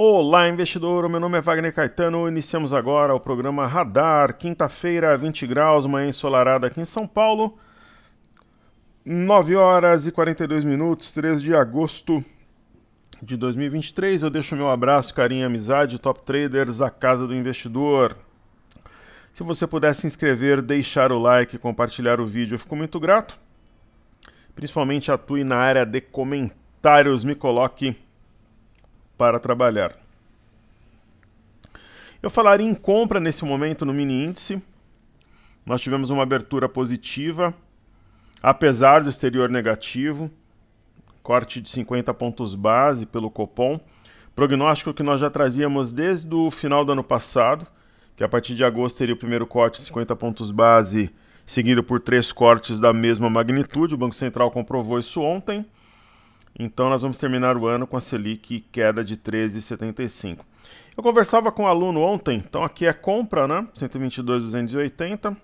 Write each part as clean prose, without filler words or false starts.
Olá, investidor. O meu nome é Wagner Caetano. Iniciamos agora o programa Radar. Quinta-feira, 20 graus, manhã ensolarada aqui em São Paulo. 9 horas e 42 minutos, 3 de agosto de 2023. Eu deixo meu abraço, carinho e amizade, Top Traders, a casa do investidor. Se você puder se inscrever, deixar o like e compartilhar o vídeo, eu fico muito grato. Principalmente atue na área de comentários, me coloque para trabalhar. Eu falaria em compra nesse momento no mini índice. Nós tivemos uma abertura positiva, apesar do exterior negativo, corte de 50 pontos base pelo Copom. Prognóstico que nós já trazíamos desde o final do ano passado, que a partir de agosto teria o primeiro corte de 50 pontos base, seguido por 3 cortes da mesma magnitude. O Banco Central comprovou isso ontem. Então nós vamos terminar o ano com a Selic queda de 13,75. Eu conversava com um aluno ontem, então aqui é compra, né? 122,280.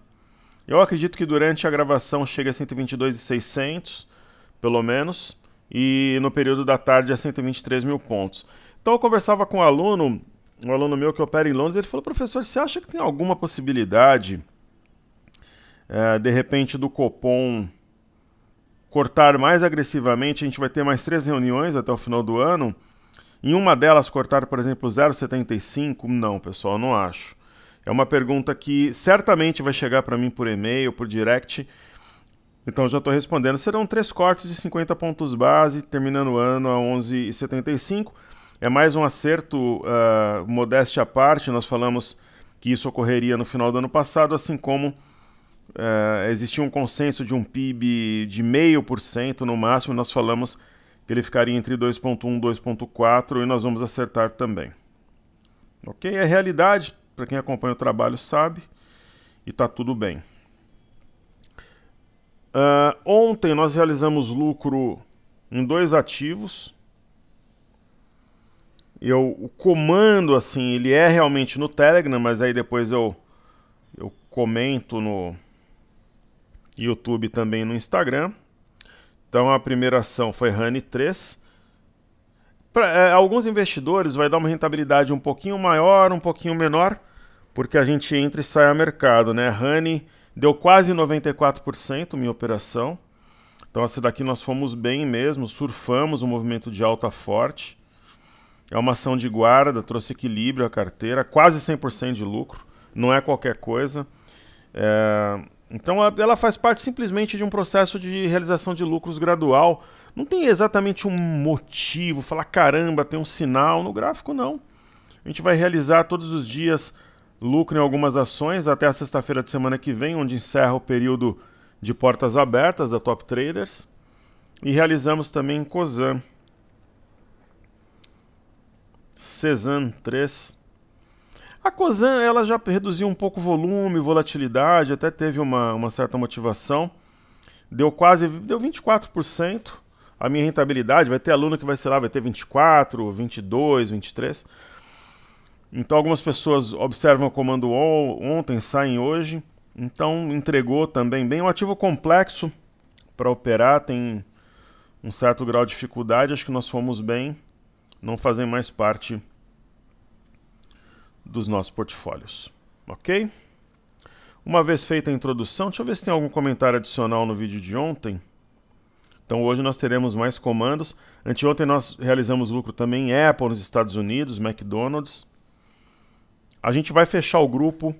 Eu acredito que durante a gravação chega a 122,600, pelo menos, e no período da tarde a 123 mil pontos. Então eu conversava com um aluno meu que opera em Londres, ele falou: professor, você acha que tem alguma possibilidade, de repente, do Copom cortar mais agressivamente? A gente vai ter mais 3 reuniões até o final do ano. Em uma delas cortar, por exemplo, 0,75? Não, pessoal, não acho. É uma pergunta que certamente vai chegar para mim por e-mail, por direct. Então já estou respondendo. Serão 3 cortes de 50 pontos base, terminando o ano a 11,75. É mais um acerto, modéstia à parte. Nós falamos que isso ocorreria no final do ano passado, assim como existia um consenso de um PIB de 0,5% no máximo. Nós falamos que ele ficaria entre 2,1 e 2,4 e nós vamos acertar também. Ok? É realidade, para quem acompanha o trabalho sabe, e está tudo bem. Ontem nós realizamos lucro em 2 ativos. O comando, assim, ele é realmente no Telegram, mas aí depois eu comento no YouTube também no Instagram. Então a primeira ação foi Honey 3. Para alguns investidores vai dar uma rentabilidade um pouquinho maior, um pouquinho menor, porque a gente entra e sai ao mercado, né? Honey deu quase 94% minha operação. Então essa daqui nós fomos bem mesmo, surfamos um movimento de alta forte. É uma ação de guarda, trouxe equilíbrio à carteira, quase 100% de lucro, não é qualquer coisa. Então ela faz parte simplesmente de um processo de realização de lucros gradual. Não tem exatamente um motivo, falar caramba, tem um sinal no gráfico, não. A gente vai realizar todos os dias lucro em algumas ações até a sexta-feira de semana que vem, onde encerra o período de portas abertas da Top Traders. E realizamos também em Cosan. Cezan 3. A Cosan ela já reduziu um pouco o volume, volatilidade, até teve uma certa motivação. Deu 24%. A minha rentabilidade, vai ter aluno que vai ser lá, vai ter 24, 22, 23. Então algumas pessoas observam o comando ontem, saem hoje. Então entregou também bem. Um ativo complexo para operar, tem um certo grau de dificuldade, acho que nós fomos bem. Não fazem mais parte dos nossos portfólios, ok? Uma vez feita a introdução, deixa eu ver se tem algum comentário adicional no vídeo de ontem. Então hoje nós teremos mais comandos. Anteontem nós realizamos lucro também em Apple nos Estados Unidos, McDonald's. A gente vai fechar o grupo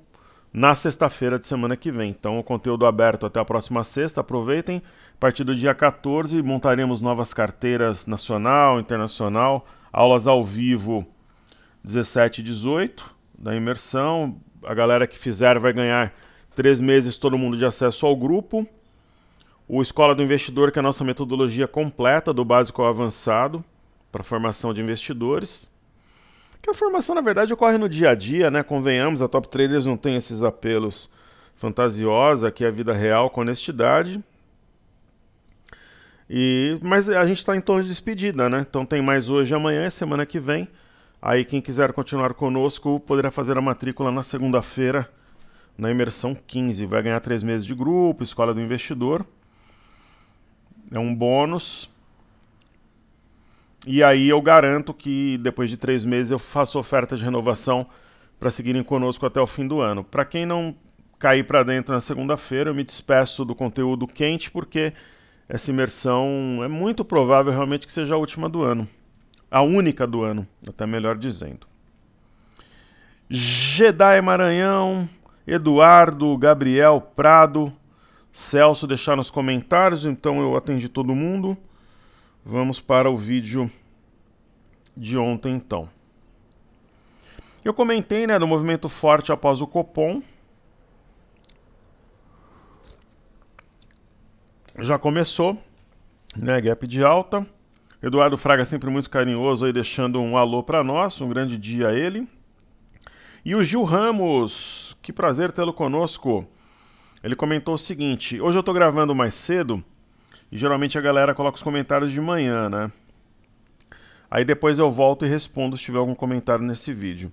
na sexta-feira de semana que vem. Então o conteúdo aberto até a próxima sexta, aproveitem. A partir do dia 14 montaremos novas carteiras nacional, internacional, aulas ao vivo 17 e 18 da imersão. A galera que fizer vai ganhar 3 meses todo mundo de acesso ao grupo. O Escola do Investidor, que é a nossa metodologia completa, do básico ao avançado, para formação de investidores. Que a formação, na verdade, ocorre no dia a dia, né? Convenhamos, a Top Traders não tem esses apelos fantasiosos, aqui é a vida real com honestidade. Mas a gente está em torno de despedida, né? Então tem mais hoje e amanhã, semana que vem. Aí quem quiser continuar conosco poderá fazer a matrícula na segunda-feira, na imersão 15. Vai ganhar 3 meses de grupo, Escola do Investidor. É um bônus. E aí eu garanto que depois de 3 meses eu faço oferta de renovação para seguirem conosco até o fim do ano. Para quem não cair para dentro na segunda-feira, eu me despeço do conteúdo quente, porque essa imersão é muito provável realmente que seja a última do ano. A única do ano, até melhor dizendo. Jedi Maranhão, Eduardo, Gabriel, Prado, Celso deixaram nos comentários, então eu atendi todo mundo. Vamos para o vídeo de ontem, então. Eu comentei, né, do movimento forte após o Copom. Já começou, né, gap de alta. Eduardo Fraga sempre muito carinhoso aí, deixando um alô para nós, um grande dia a ele. E o Gil Ramos, que prazer tê-lo conosco. Ele comentou o seguinte: hoje eu tô gravando mais cedo e geralmente a galera coloca os comentários de manhã, né? Aí depois eu volto e respondo se tiver algum comentário nesse vídeo.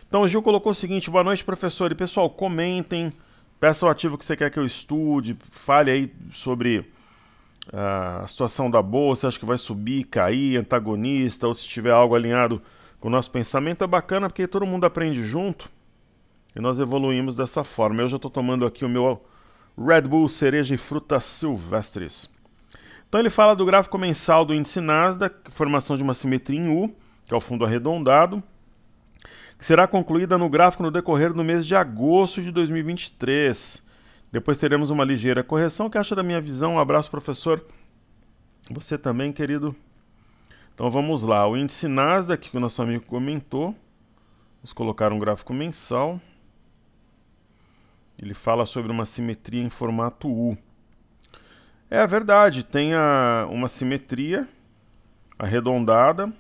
Então o Gil colocou o seguinte: boa noite, professor. E pessoal, comentem, peça o ativo que você quer que eu estude, fale aí sobre a situação da bolsa, acho que vai subir, cair, antagonista, ou se tiver algo alinhado com o nosso pensamento. É bacana porque todo mundo aprende junto e nós evoluímos dessa forma. Eu já estou tomando aqui o meu Red Bull cereja e frutas silvestres. Então ele fala do gráfico mensal do índice Nasdaq, formação de uma simetria em U, que é o fundo arredondado, que será concluída no gráfico no decorrer do mês de agosto de 2023. Depois teremos uma ligeira correção. O que acha da minha visão? Um abraço, professor. Você também, querido. Então vamos lá. O índice Nasdaq, que o nosso amigo comentou. Vamos colocar um gráfico mensal. Ele fala sobre uma simetria em formato U. É verdade, tem uma simetria arredondada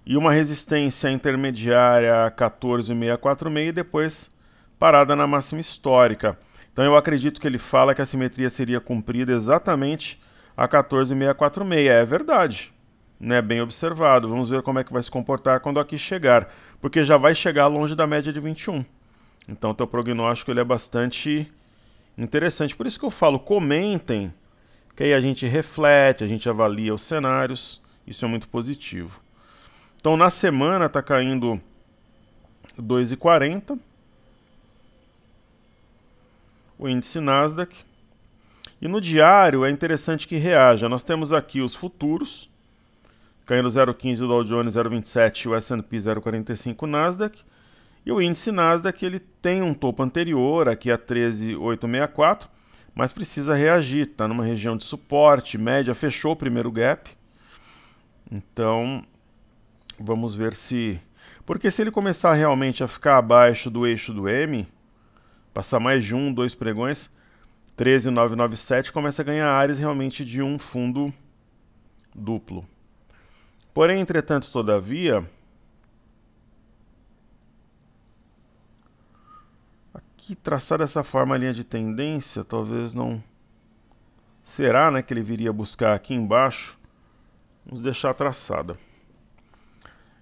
e uma resistência intermediária a 14,646 e depois parada na máxima histórica. Então eu acredito que ele fala que a simetria seria cumprida exatamente a 14,646. É verdade, né? Bem observado. Vamos ver como é que vai se comportar quando aqui chegar, porque já vai chegar longe da média de 21. Então o teu prognóstico ele é bastante interessante. Por isso que eu falo, comentem, que aí a gente reflete, a gente avalia os cenários. Isso é muito positivo. Então na semana está caindo 2,40 o índice Nasdaq. E no diário é interessante que reaja. Nós temos aqui os futuros, caindo 0,15 o Dow Jones, 0,27 o S&P, 0,45 o Nasdaq. E o índice Nasdaq ele tem um topo anterior, aqui a 13,864, mas precisa reagir. Está numa região de suporte, média, fechou o primeiro gap. Então, vamos ver se... Porque se ele começar realmente a ficar abaixo do eixo do M, passar mais de 1, 2 pregões, 13,997 começa a ganhar áreas realmente de um fundo duplo. Porém, entretanto, todavia, aqui traçar dessa forma a linha de tendência, talvez não... Será, né, que ele viria buscar aqui embaixo? Vamos deixar traçada.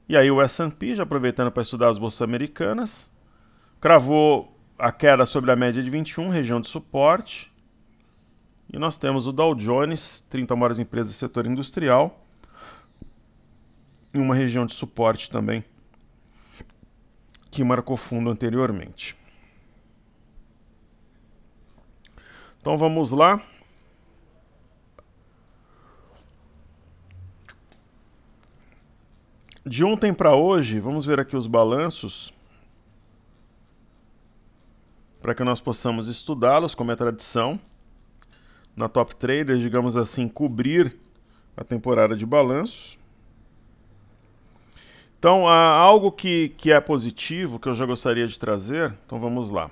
E aí o S&P, já aproveitando para estudar as bolsas americanas, cravou a queda sobre a média de 21, região de suporte. E nós temos o Dow Jones, 30 maiores empresas do setor industrial, em uma região de suporte também, que marcou fundo anteriormente. Então vamos lá. De ontem para hoje, vamos ver aqui os balanços, para que nós possamos estudá-los, como é tradição. Na Top Trader, digamos assim, cobrir a temporada de balanços. Então, há algo que é positivo, que eu já gostaria de trazer. Então, vamos lá.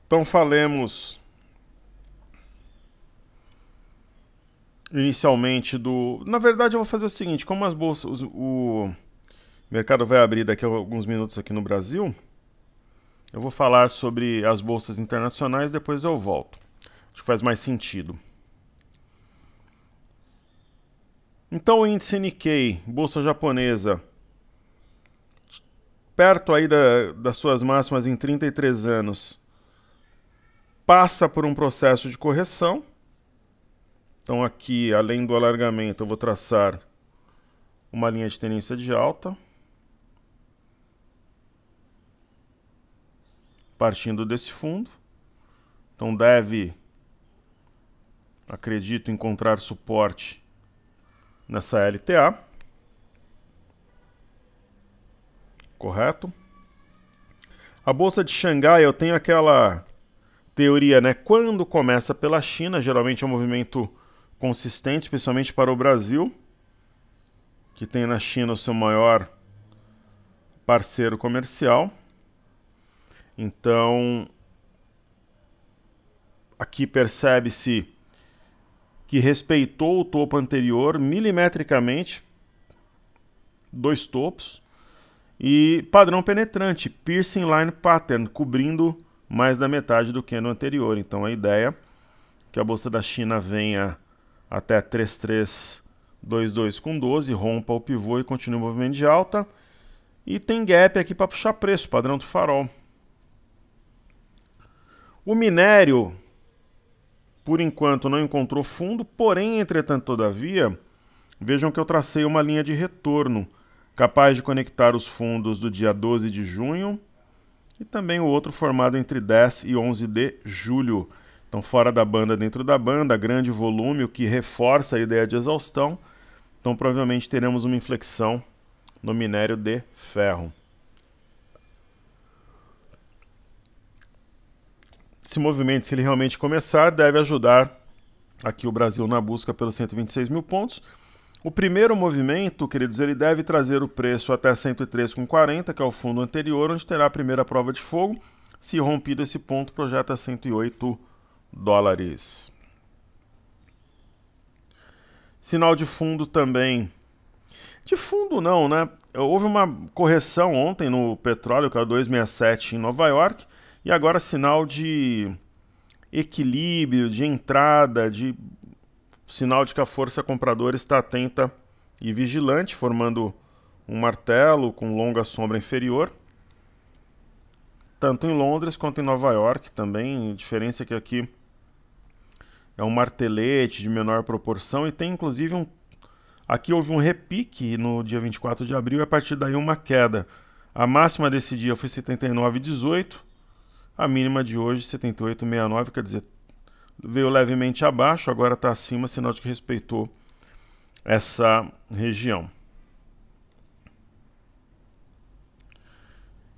Então, falemos inicialmente do... Na verdade, eu vou fazer o seguinte, como as bolsas... O mercado vai abrir daqui a alguns minutos aqui no Brasil, eu vou falar sobre as bolsas internacionais, depois eu volto. Acho que faz mais sentido. Então o índice Nikkei, bolsa japonesa, perto aí das suas máximas em 33 anos, passa por um processo de correção. Então aqui, além do alargamento, eu vou traçar uma linha de tendência de alta, partindo desse fundo. Então deve, acredito, encontrar suporte nessa LTA. Correto? A Bolsa de Xangai, eu tenho aquela teoria, né? Quando começa pela China, geralmente é um movimento consistente, especialmente para o Brasil, que tem na China o seu maior parceiro comercial. Então, aqui percebe-se que respeitou o topo anterior milimetricamente, 2 topos, e padrão penetrante, piercing line pattern, cobrindo mais da metade do que no anterior. Então a ideia é que a Bolsa da China venha até 3322 com 12, rompa o pivô e continue o movimento de alta. E tem gap aqui para puxar preço, padrão do farol. O minério, por enquanto, não encontrou fundo, porém, entretanto, todavia, vejam que eu tracei uma linha de retorno, capaz de conectar os fundos do dia 12 de junho e também o outro formado entre 10 e 11 de julho. Então, fora da banda, dentro da banda, grande volume, o que reforça a ideia de exaustão. Então, provavelmente teremos uma inflexão no minério de ferro. Esse movimento, se ele realmente começar, deve ajudar aqui o Brasil na busca pelos 126 mil pontos. O primeiro movimento, queridos, ele deve trazer o preço até 103,40, que é o fundo anterior, onde terá a primeira prova de fogo. Se rompido esse ponto, projeta 108 dólares. Sinal de fundo também. De fundo não, né? Houve uma correção ontem no petróleo, que é o 267 em Nova York, e agora sinal de equilíbrio, de entrada, de sinal de que a força compradora está atenta e vigilante, formando um martelo com longa sombra inferior. Tanto em Londres quanto em Nova York também. A diferença é que aqui é um martelete de menor proporção e tem inclusive aqui houve um repique no dia 24 de abril e a partir daí uma queda. A máxima desse dia foi 79,18, a mínima de hoje 78,69, quer dizer, veio levemente abaixo, agora está acima, sinal de que respeitou essa região.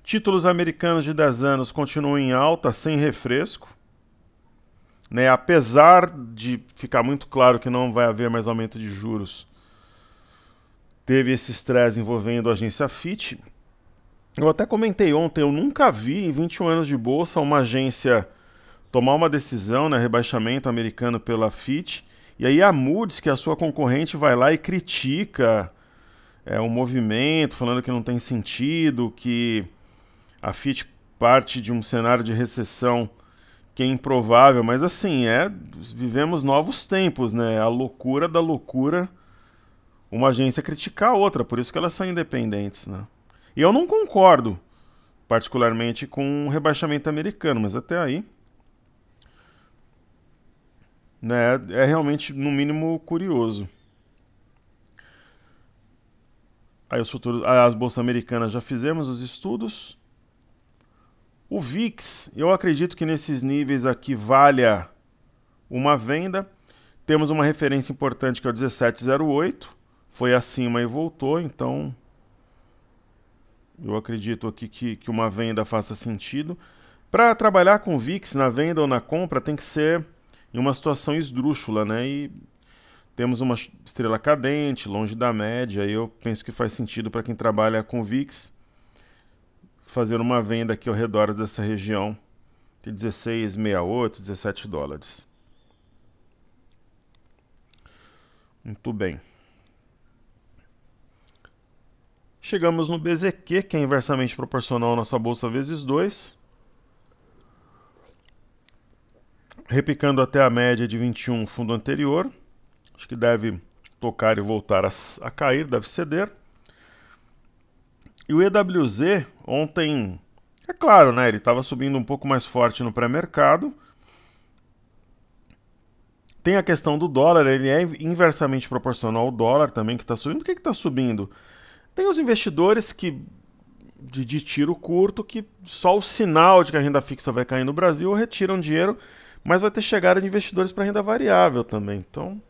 Títulos americanos de 10 anos continuam em alta, sem refresco. Né? Apesar de ficar muito claro que não vai haver mais aumento de juros, teve esse estresse envolvendo a agência Fitch. Eu até comentei ontem, eu nunca vi em 21 anos de bolsa uma agência tomar uma decisão, né, rebaixamento americano pela Fitch, e aí a Moody's, que é a sua concorrente, vai lá e critica o movimento, falando que não tem sentido, que a Fitch parte de um cenário de recessão que é improvável, mas assim, vivemos novos tempos, né? A loucura da loucura, uma agência criticar a outra, por isso que elas são independentes, né? E eu não concordo particularmente com o rebaixamento americano, mas até aí, né, é realmente, no mínimo, curioso. Aí os futuros, as bolsas americanas já fizemos os estudos. O VIX, eu acredito que nesses níveis aqui valha uma venda. Temos uma referência importante que é o 17,08. Foi acima e voltou, então eu acredito aqui que uma venda faça sentido. Para trabalhar com VIX na venda ou na compra tem que ser em uma situação esdrúxula, né? E temos uma estrela cadente, longe da média, e eu penso que faz sentido para quem trabalha com VIX fazer uma venda aqui ao redor dessa região de 16,68, 17 dólares. Muito bem. Chegamos no BZQ, que é inversamente proporcional à nossa bolsa vezes 2. Repicando até a média de 21 fundo anterior. Acho que deve tocar e voltar a cair, deve ceder. E o EWZ, ontem, é claro, né, ele estava subindo um pouco mais forte no pré-mercado, Tem a questão do dólar, ele é inversamente proporcional ao dólar também, que está subindo. Por que está subindo? Tem os investidores que de tiro curto, que só o sinal de que a renda fixa vai cair no Brasil retiram dinheiro, mas vai ter chegada de investidores para renda variável também. Então,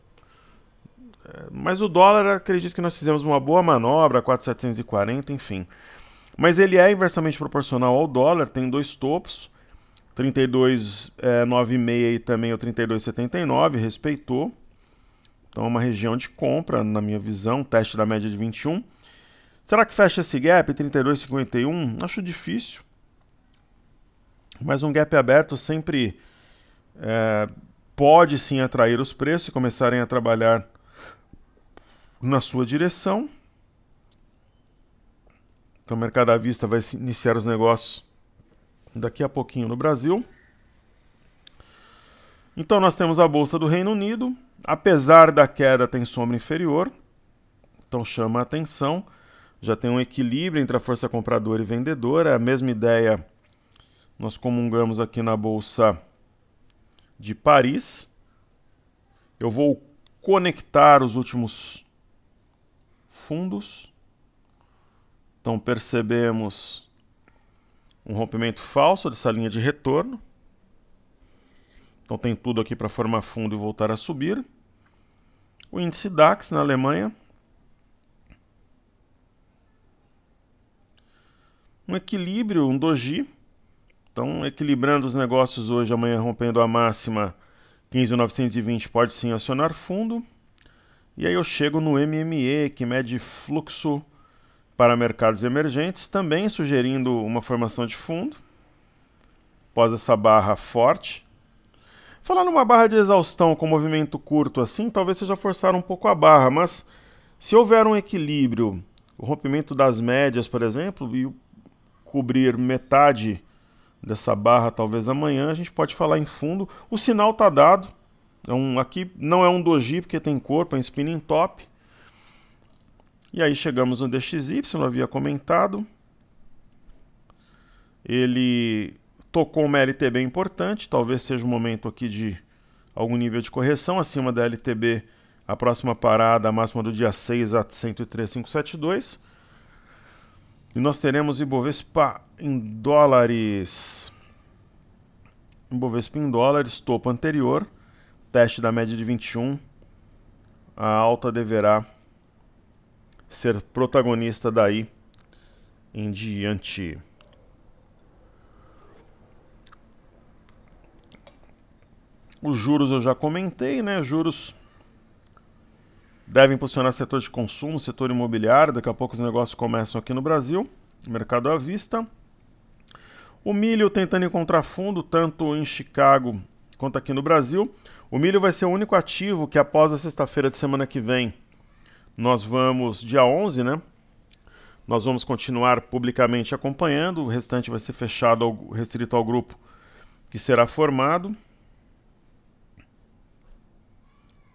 mas o dólar, acredito que nós fizemos uma boa manobra, 4.740, enfim. Mas ele é inversamente proporcional ao dólar, tem dois topos, 32,96 e também o 32,79, respeitou. Então é uma região de compra, na minha visão, teste da média de 21. Será que fecha esse gap, 32,51? Acho difícil. Mas um gap aberto sempre pode sim atrair os preços e começarem a trabalhar na sua direção. Então o mercado à vista vai iniciar os negócios daqui a pouquinho no Brasil. Então nós temos a Bolsa do Reino Unido. Apesar da queda, tem sombra inferior. Então chama a atenção. Já tem um equilíbrio entre a força compradora e vendedora. A mesma ideia nós comungamos aqui na Bolsa de Paris. Eu vou conectar os últimos fundos. Então percebemos um rompimento falso dessa linha de retorno. Então tem tudo aqui para formar fundo e voltar a subir. O índice DAX na Alemanha. Um equilíbrio, um doji. Então, equilibrando os negócios hoje, amanhã rompendo a máxima 15.920, pode sim acionar fundo. E aí eu chego no MME, que mede fluxo para mercados emergentes, também sugerindo uma formação de fundo. Após essa barra forte. Falar numa barra de exaustão com movimento curto assim, talvez seja forçar um pouco a barra, mas se houver um equilíbrio, o rompimento das médias, por exemplo, e cobrir metade dessa barra talvez amanhã, a gente pode falar em fundo. O sinal está dado. Aqui não é um doji porque tem corpo, é um spinning top. E aí chegamos no DXY, eu havia comentado. Ele tocou uma LTB importante, talvez seja o momento aqui de algum nível de correção. Acima da LTB, a próxima parada, a máxima do dia 6 a 103.572. E nós teremos Ibovespa em dólares. Ibovespa em dólares, topo anterior, teste da média de 21. A alta deverá ser protagonista daí em diante. Os juros eu já comentei, né? Juros devem impulsionar setor de consumo, setor imobiliário. Daqui a pouco os negócios começam aqui no Brasil, mercado à vista. O milho tentando encontrar fundo, tanto em Chicago quanto aqui no Brasil. O milho vai ser o único ativo que após a sexta-feira de semana que vem, nós vamos, dia 11, né? Nós vamos continuar publicamente acompanhando. O restante vai ser fechado, restrito ao grupo que será formado.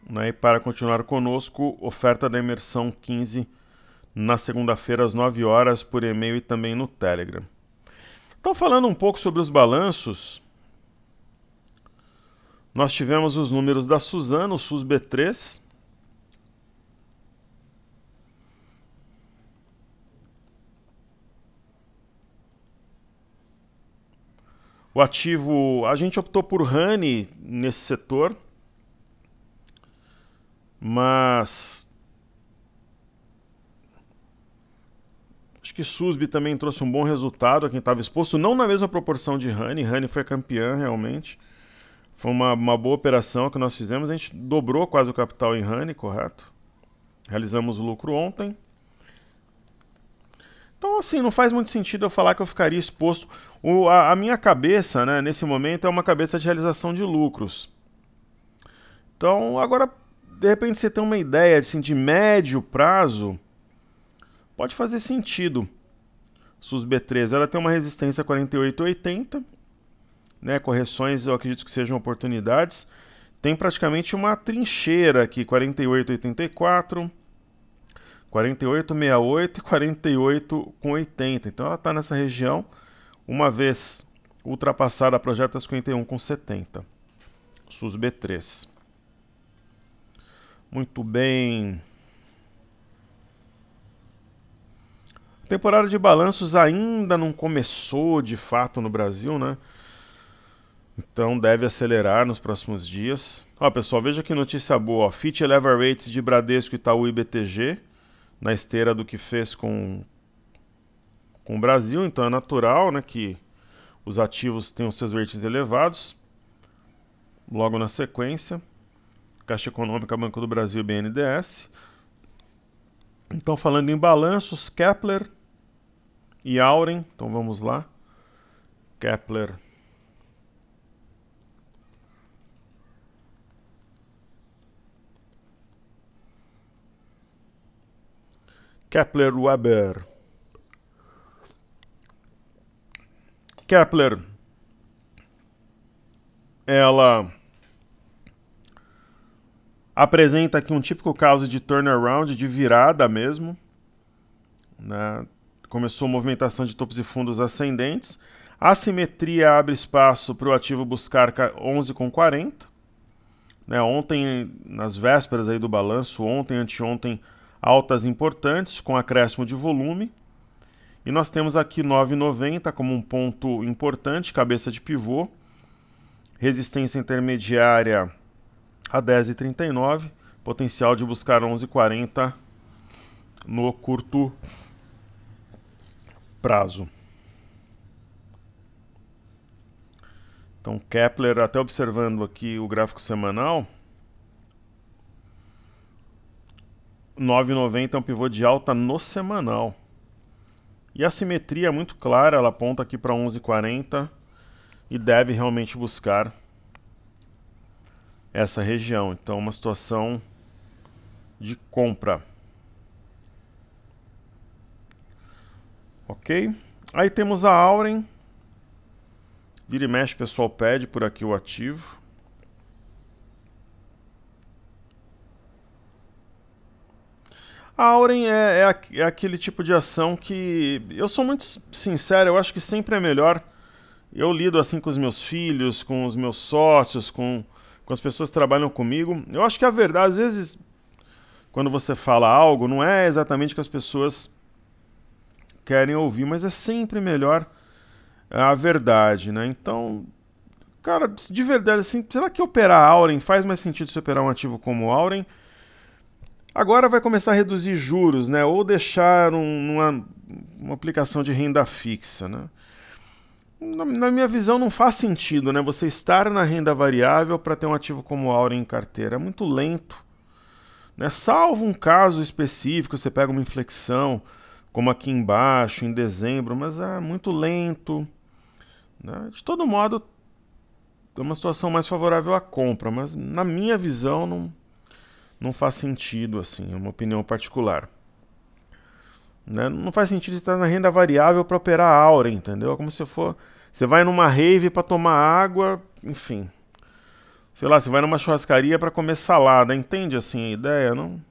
E para continuar conosco, oferta da imersão 15 na segunda-feira às 9 horas por e-mail e também no Telegram. Então, falando um pouco sobre os balanços, nós tivemos os números da Suzano, o SUSB3. O ativo, a gente optou por Honey nesse setor, mas acho que SUSB também trouxe um bom resultado a quem estava exposto, não na mesma proporção de Honey. Honey foi campeã realmente, foi uma boa operação que nós fizemos, a gente dobrou quase o capital em Honey, correto? Realizamos o lucro ontem. Então, assim, não faz muito sentido eu falar que eu ficaria exposto. A minha cabeça, né, nesse momento, é uma cabeça de realização de lucros. Então, agora, de repente, você tem uma ideia assim, de médio prazo, pode fazer sentido. SUSB3, ela tem uma resistência a 48,80, né, correções eu acredito que sejam oportunidades. Tem praticamente uma trincheira aqui, 48,84, 48,68 e 48,80. Então ela está nessa região, uma vez ultrapassada, projeta 51,70. SUSB3. Muito bem. A temporada de balanços ainda não começou de fato no Brasil, né? Então deve acelerar nos próximos dias. Ó, pessoal, veja que notícia boa. Ó. Fitch eleva rates de Bradesco, Itaú e BTG na esteira do que fez com o Brasil. Então é natural, né, que os ativos tenham seus ratings elevados. Logo na sequência, Caixa Econômica, Banco do Brasil e BNDES. Então, falando em balanços, Kepler e Auren. Então, vamos lá. Kepler. Kepler Weber. Kepler, ela apresenta aqui um típico caso de turnaround, de virada mesmo, né? Começou a movimentação de topos e fundos ascendentes. A simetria abre espaço para o ativo buscar 11,40. Né? Ontem, nas vésperas aí do balanço, ontem, anteontem, altas importantes com acréscimo de volume. E nós temos aqui 9,90 como um ponto importante, cabeça de pivô. Resistência intermediária a 10,39. Potencial de buscar 11,40 no curto prazo. Então, Kepler, até observando aqui o gráfico semanal, 9,90 é um pivô de alta no semanal. E a simetria é muito clara, ela aponta aqui para 11,40 e deve realmente buscar essa região. Então, uma situação de compra. Ok? Aí temos a Auren. Vira e mexe, o pessoal pede por aqui o ativo. A Auren é aquele tipo de ação que, eu sou muito sincero, eu acho que sempre é melhor. Eu lido assim com os meus filhos, com os meus sócios, com as pessoas que trabalham comigo. Eu acho que a verdade, às vezes, quando você fala algo, não é exatamente o que as pessoas querem ouvir, mas é sempre melhor a verdade, né? Então, cara, de verdade, assim, será que operar a Auren faz mais sentido se operar um ativo como Auren? Agora vai começar a reduzir juros, né? Ou deixar uma aplicação de renda fixa, né? Na minha visão não faz sentido, né? Você estar na renda variável para ter um ativo como Auren em carteira. É muito lento, né? Salvo um caso específico, você pega uma inflexão, como aqui embaixo, em dezembro, mas é muito lento, né? De todo modo, é uma situação mais favorável à compra, mas na minha visão não faz sentido, assim, é uma opinião particular. Né? Não faz sentido estar na renda variável para operar a Auren, entendeu? É como se você vai numa rave para tomar água, enfim. Sei lá, você vai numa churrascaria para comer salada, entende assim a ideia, não?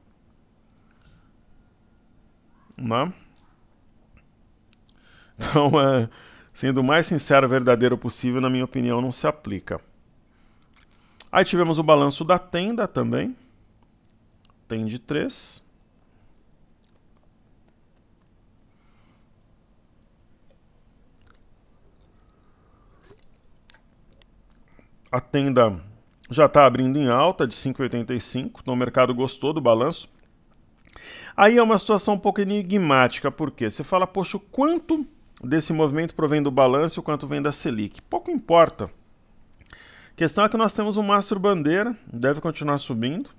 Não? Então, sendo o mais sincero e verdadeiro possível, na minha opinião, não se aplica. Aí tivemos o balanço da Tenda também. Tende 3. A Tenda já está abrindo em alta de 5,85, então o mercado gostou do balanço. Aí é uma situação um pouco enigmática, porque você fala, poxa, o quanto desse movimento provém do balanço e o quanto vem da Selic? Pouco importa. A questão é que nós temos um mastro bandeira, deve continuar subindo.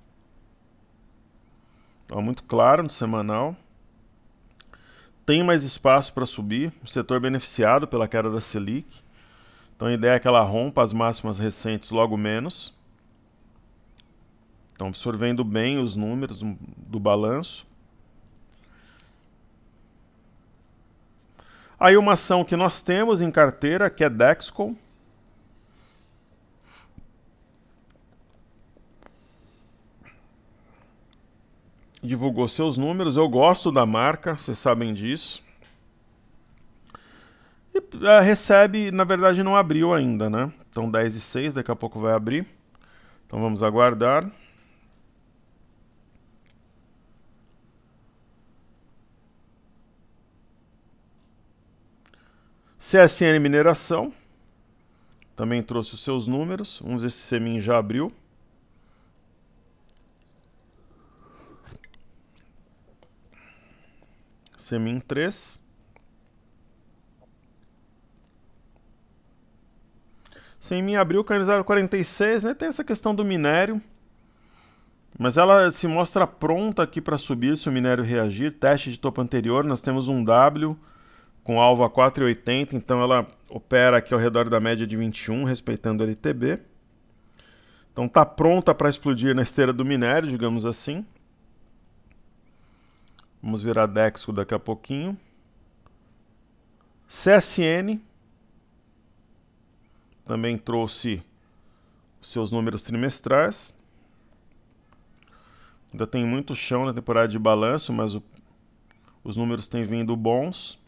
Então, muito claro no semanal. Tem mais espaço para subir, o setor beneficiado pela queda da Selic. Então a ideia é que ela rompa as máximas recentes logo menos. Então absorvendo bem os números do balanço. Aí uma ação que nós temos em carteira, que é Dexco. Divulgou seus números, eu gosto da marca, vocês sabem disso. E recebe, na verdade não abriu ainda, né? Então 10,06, daqui a pouco vai abrir. Então vamos aguardar. CSN Mineração também trouxe os seus números. Vamos ver se o Semin já abriu. Semin 3. Semin abriu, caiu 0,46, né? Tem essa questão do minério. Mas ela se mostra pronta aqui para subir se o minério reagir. Teste de topo anterior, nós temos um W com alvo a 4,80, então ela opera aqui ao redor da média de 21, respeitando a LTB. Então está pronta para explodir na esteira do minério, digamos assim. Vamos ver a Dexco daqui a pouquinho. CSN também trouxe seus números trimestrais. Ainda tem muito chão na temporada de balanço, mas os números têm vindo bons.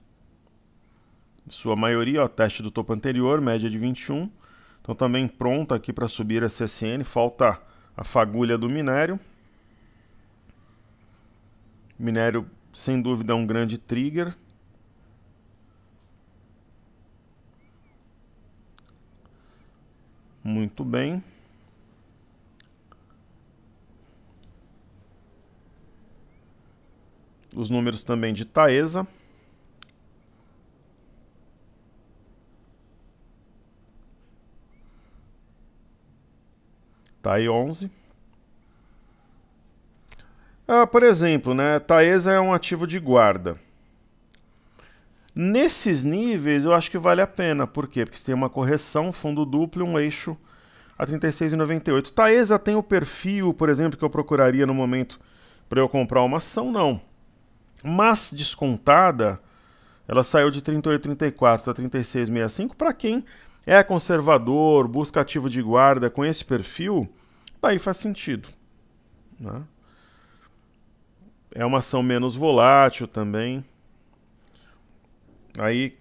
Em sua maioria, ó, teste do topo anterior, média de 21. Então também pronta aqui para subir a CSN. Falta a fagulha do minério. Minério, sem dúvida, é um grande trigger. Muito bem. Os números também de Taesa. TAI 11. Por exemplo, né, Taesa é um ativo de guarda. Nesses níveis eu acho que vale a pena. Por quê? Porque você tem uma correção, fundo duplo e um eixo a 36,98. Taesa tem o perfil, por exemplo, que eu procuraria no momento para eu comprar uma ação? Não. Mas descontada, ela saiu de 38,34 para 36,65. Para quem é conservador, busca ativo de guarda com esse perfil, daí faz sentido, né? É uma ação menos volátil também. Aí,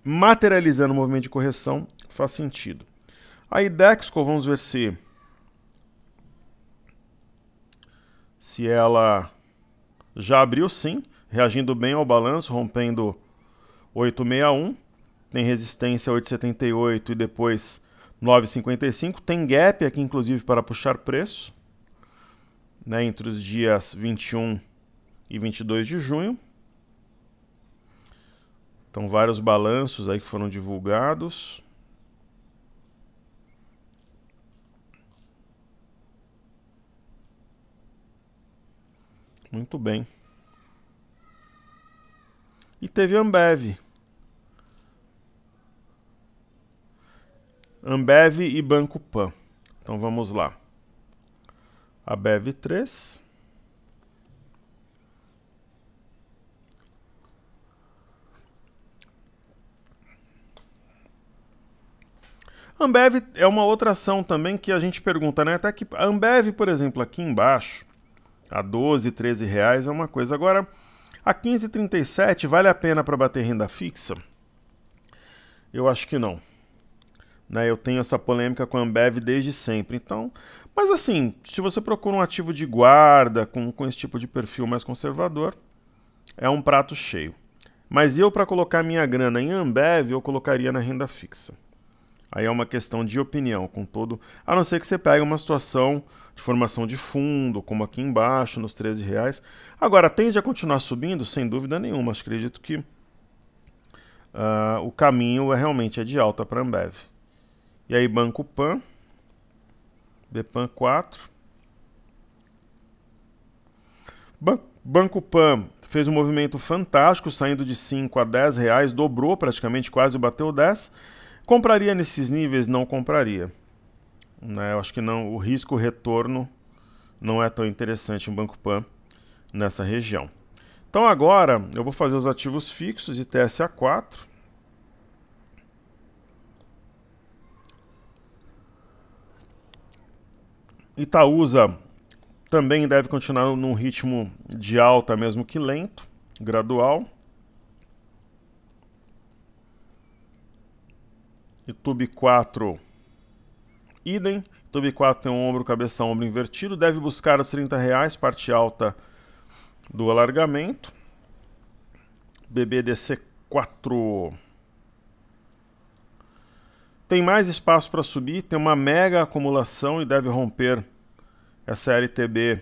materializando o movimento de correção, faz sentido. Aí, Dexco, vamos ver se ela já abriu, sim, reagindo bem ao balanço, rompendo 8,61. Tem resistência 8,78 e depois 9,55. Tem gap aqui, inclusive, para puxar preço, né, entre os dias 21 e 22 de junho. Então, vários balanços aí que foram divulgados. Muito bem. E teve Ambev. Ambev e Banco Pan. Então, vamos lá. A Bev 3. Ambev é uma outra ação também que a gente pergunta, né? Até que a Ambev, por exemplo, aqui embaixo, a 12, 13 reais é uma coisa. Agora, a 15,37 vale a pena para bater renda fixa? Eu acho que não. Né? Eu tenho essa polêmica com a Ambev desde sempre. Então, mas assim, se você procura um ativo de guarda com esse tipo de perfil mais conservador, é um prato cheio. Mas eu, para colocar minha grana em Ambev, eu colocaria na renda fixa. Aí é uma questão de opinião, com todo... A não ser que você pegue uma situação de formação de fundo, como aqui embaixo, nos 13 reais. Agora, tende a continuar subindo? Sem dúvida nenhuma. Acredito que o caminho realmente é de alta para a Ambev. E aí, Banco Pan, BPAN 4. Banco Pan fez um movimento fantástico, saindo de 5 a 10 reais, dobrou praticamente, quase bateu 10. Compraria nesses níveis? Não compraria. Né? Eu acho que não, o risco-retorno não é tão interessante em Banco Pan nessa região. Então agora eu vou fazer os ativos fixos de TSA4. Itaúsa também deve continuar num ritmo de alta, mesmo que lento, gradual. YouTube 4, idem. YouTube 4 tem um ombro, cabeça, ombro invertido. Deve buscar os 30 reais, parte alta do alargamento. BBDC 4. Tem mais espaço para subir, tem uma mega acumulação e deve romper essa LTB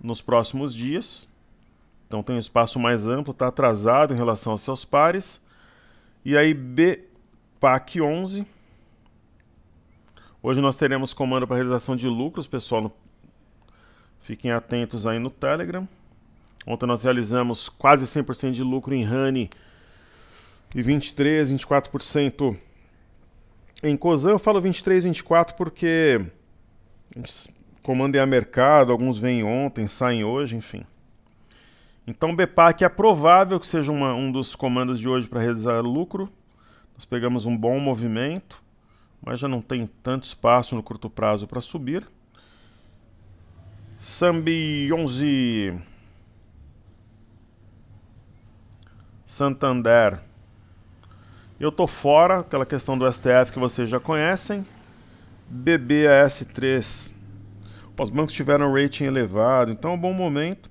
nos próximos dias. Então tem um espaço mais amplo, está atrasado em relação aos seus pares. E aí BPAC 11. Hoje nós teremos comando para realização de lucros, pessoal. Fiquem atentos aí no Telegram. Ontem nós realizamos quase 100% de lucro em Honey e 23%, 24% em Cosan. Eu falo 23%, 24% porque comando é a mercado, alguns vêm ontem, saem hoje, enfim. Então BPAC é provável que seja um dos comandos de hoje para realizar lucro. Nós pegamos um bom movimento, mas já não tem tanto espaço no curto prazo para subir. Sambi 11. Santander. Eu tô fora, aquela questão do STF que vocês já conhecem. BBAS3. Os bancos tiveram rating elevado, então é um bom momento.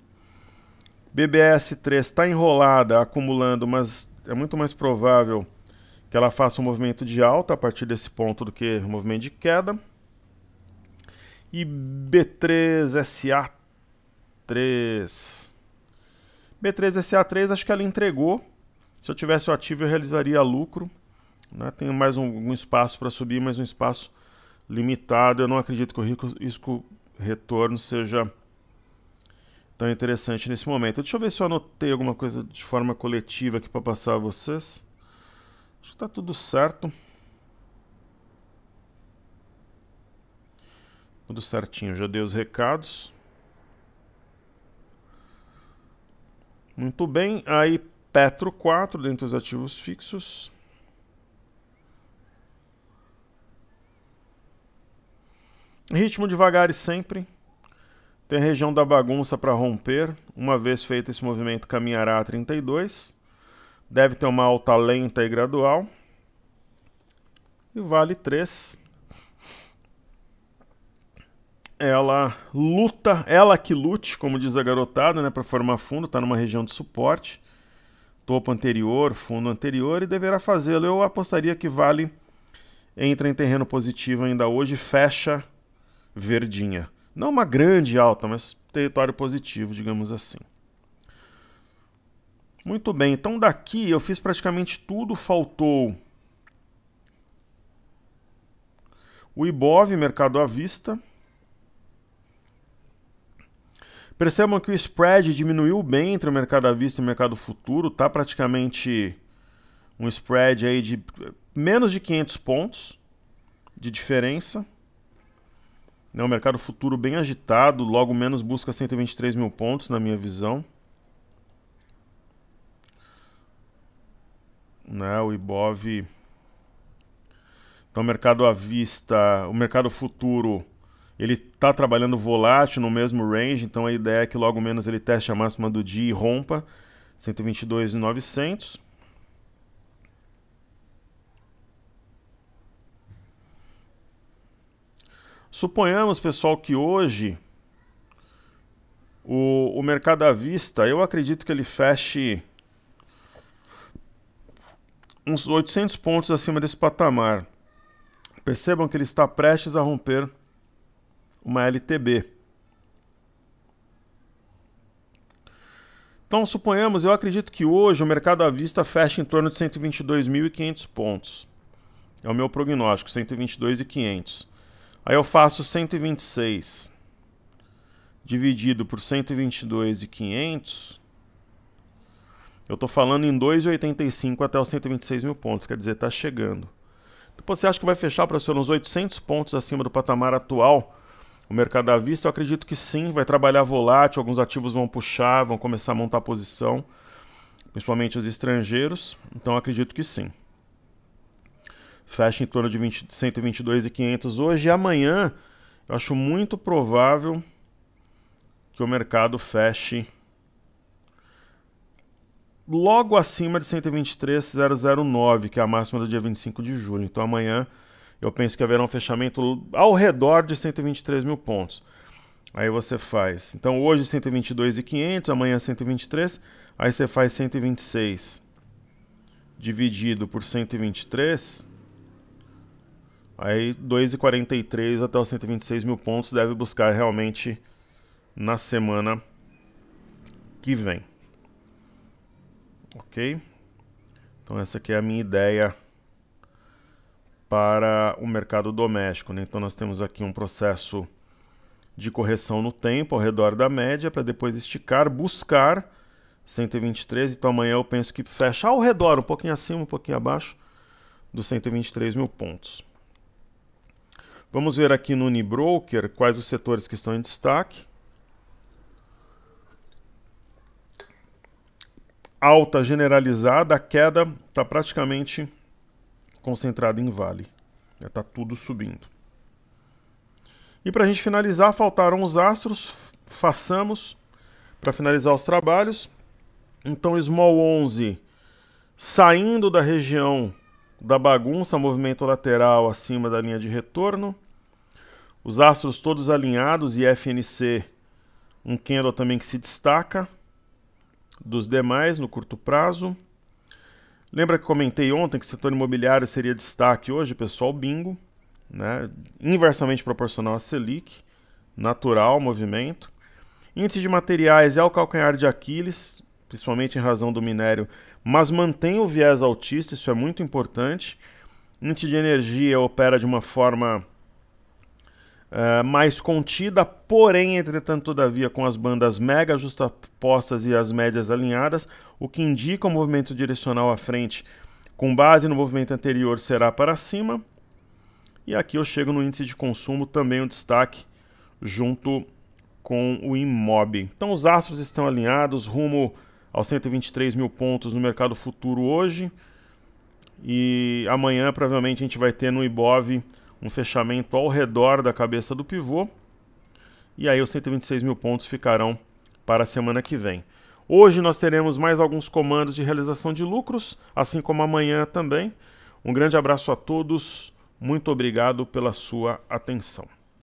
BBAS3 está enrolada, acumulando, mas é muito mais provável que ela faça um movimento de alta a partir desse ponto do que um movimento de queda. E B3SA3. B3SA3, acho que ela entregou. Se eu tivesse o ativo, eu realizaria lucro. Né? Tenho mais um espaço para subir, mas um espaço limitado. Eu não acredito que o risco-retorno seja tão interessante nesse momento. Deixa eu ver se eu anotei alguma coisa de forma coletiva aqui para passar a vocês. Acho que está tudo certo. Tudo certinho, já dei os recados. Muito bem, aí Petro 4 dentro dos ativos fixos. Ritmo devagar e sempre. Tem a região da bagunça para romper. Uma vez feito esse movimento, caminhará a 32. Deve ter uma alta lenta e gradual. E Vale 3. Ela luta, ela que lute, como diz a garotada, né, para formar fundo. Está numa região de suporte. Topo anterior, fundo anterior, e deverá fazê-lo. Eu apostaria que Vale entra em terreno positivo ainda hoje e fecha verdinha. Não uma grande alta, mas território positivo, digamos assim. Muito bem, então daqui eu fiz praticamente tudo, faltou o Ibov, mercado à vista. Percebam que o spread diminuiu bem entre o mercado à vista e o mercado futuro, está praticamente um spread aí de menos de 500 pontos de diferença. O mercado futuro bem agitado, logo menos busca 123 mil pontos, na minha visão. O Ibov. Então, o mercado à vista, o mercado futuro, ele está trabalhando volátil no mesmo range, então a ideia é que logo menos ele teste a máxima do dia e rompa 122.900. Suponhamos, pessoal, que hoje o mercado à vista, eu acredito que ele feche uns 800 pontos acima desse patamar. Percebam que ele está prestes a romper uma LTB. Então, suponhamos, eu acredito que hoje o mercado à vista fecha em torno de 122.500 pontos. É o meu prognóstico, 122.500. Aí eu faço 126 dividido por 122.500. Eu estou falando em 2,85 até os 126 mil pontos, quer dizer, está chegando. Depois você acha que vai fechar, professor, uns 800 pontos acima do patamar atual? O mercado à vista, eu acredito que sim, vai trabalhar volátil, alguns ativos vão puxar, vão começar a montar posição, principalmente os estrangeiros, então eu acredito que sim. Fecha em torno de 122.500 hoje, e amanhã eu acho muito provável que o mercado feche logo acima de 123.009, que é a máxima do dia 25 de julho. Então amanhã eu penso que haverá um fechamento ao redor de 123 mil pontos. Aí você faz, então hoje 122.500, amanhã 123, aí você faz 126 dividido por 123, aí 2,43 até os 126 mil pontos deve buscar realmente na semana que vem. Ok? Então essa aqui é a minha ideia para o mercado doméstico, né? Então nós temos aqui um processo de correção no tempo ao redor da média para depois esticar, buscar 123. Então amanhã eu penso que fecha ao redor, um pouquinho acima, um pouquinho abaixo dos 123 mil pontos. Vamos ver aqui no Unibroker quais os setores que estão em destaque. Alta generalizada, a queda está praticamente concentrada em Vale. Está tudo subindo. E para a gente finalizar, faltaram os astros. Façamos para finalizar os trabalhos. Então, Small 11 saindo da região da bagunça, movimento lateral acima da linha de retorno. Os astros todos alinhados e FNC, um candle também que se destaca dos demais no curto prazo. Lembra que comentei ontem que o setor imobiliário seria destaque hoje, pessoal? Bingo, né? Inversamente proporcional a Selic, natural movimento. Índice de materiais é o calcanhar de Aquiles, principalmente em razão do minério, mas mantém o viés altista, isso é muito importante. Índice de energia opera de uma forma mais contida, porém, entretanto, todavia, com as bandas mega justapostas e as médias alinhadas, o que indica um movimento direcional à frente, com base no movimento anterior, será para cima. E aqui eu chego no índice de consumo, também um destaque junto com o Imob. Então os astros estão alinhados rumo aos 123 mil pontos no mercado futuro hoje. E amanhã provavelmente a gente vai ter no Ibov um fechamento ao redor da cabeça do pivô. E aí os 126 mil pontos ficarão para a semana que vem. Hoje nós teremos mais alguns comandos de realização de lucros, assim como amanhã também. Um grande abraço a todos, muito obrigado pela sua atenção.